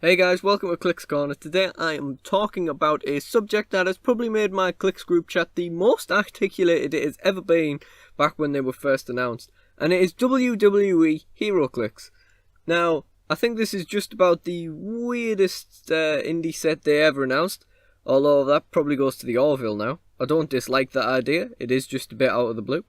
Hey guys, welcome to Clix Corner. Today I am talking about a subject that has probably made my Clix group chat the most articulated it has ever been back when they were first announced, and it is WWE Heroclix. Now, I think this is just about the weirdest indie set they ever announced, although that probably goes to the Orville now. I don't dislike that idea, it is just a bit out of the blue.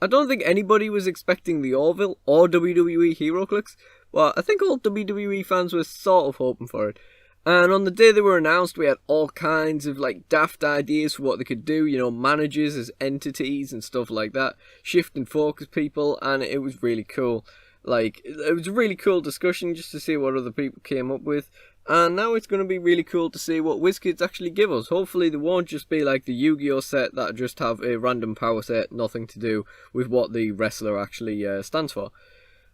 I don't think anybody was expecting the Orville or WWE Heroclix. Well, I think all WWE fans were sort of hoping for it. And on the day they were announced, we had all kinds of daft ideas for what they could do, managers as entities and stuff like that, shift and focus people, and it was really cool. It was a really cool discussion just to see what other people came up with. And now it's going to be really cool to see what WizKids actually give us. Hopefully they won't just be like the Yu-Gi-Oh set that just have a random power set, nothing to do with what the wrestler actually stands for.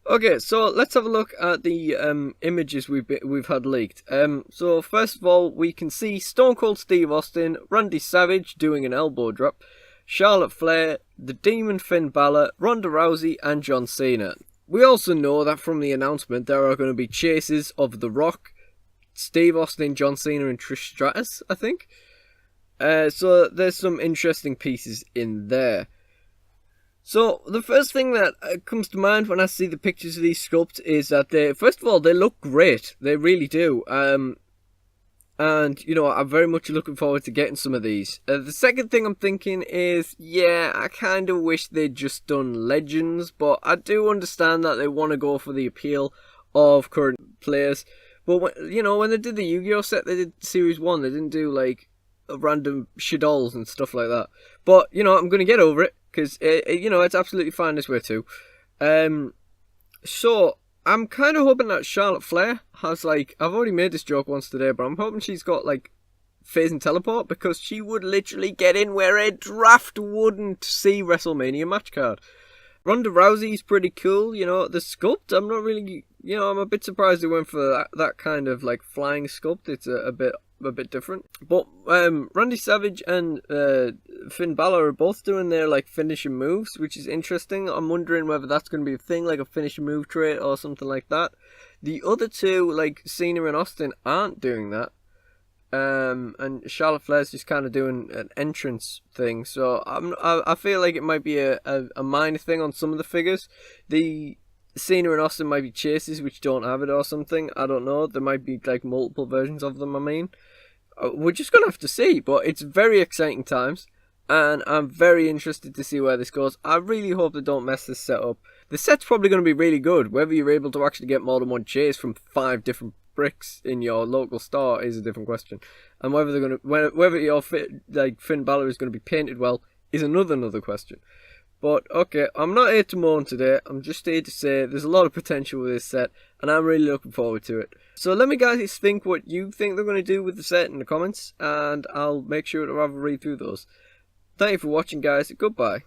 Okay, so let's have a look at the images we've had leaked. So first of all, we can see Stone Cold Steve Austin, Randy Savage doing an elbow drop, Charlotte Flair, the Demon Finn Balor, Ronda Rousey, and John Cena. We also know that from the announcement there are going to be chases of The Rock, Steve Austin, John Cena, and Trish Stratus, I think. So there's some interesting pieces in there. So the first thing that comes to mind when I see the pictures of these sculpts is that first of all, they look great. They really do. And, I'm very much looking forward to getting some of these. The second thing I'm thinking is, I kind of wish they'd just done Legends, but I do understand that they want to go for the appeal of current players. But, when they did the Yu-Gi-Oh set, they did Series 1. They didn't do, random Shadows and stuff like that. But, I'm going to get over it. Because, it's absolutely fine this way too. So, I'm kind of hoping that Charlotte Flair has, I've already made this joke once today, but I'm hoping she's got, phase and teleport, because she would literally get in where a draft wouldn't see WrestleMania match card. Ronda Rousey's pretty cool, the sculpt, I'm not really, I'm a bit surprised they went for that kind of, flying sculpt. It's a bit different. But Randy Savage and Finn Balor are both doing their finishing moves, which is interesting. I'm wondering whether that's going to be a thing, like a finishing move trait or something like that. The other two, Cena and Austin, aren't doing that. And Charlotte Flair's just kind of doing an entrance thing. So I feel like it might be a minor thing on some of the figures. The Cena and Austin might be chases which don't have it or something. I don't know. There might be multiple versions of them. We're just gonna have to see. But it's very exciting times, and I'm very interested to see where this goes. I really hope they don't mess this set up. The set's probably going to be really good. Whether you're able to actually get more than one chase from 5 different bricks in your local store is a different question, and whether they're whether your Finn Balor is going to be painted well is another question. But okay, I'm not here to moan today, I'm just here to say there's a lot of potential with this set, and I'm really looking forward to it. So let me guys think what you think they're going to do with the set in the comments, and I'll make sure to have a read through those. Thank you for watching guys, goodbye.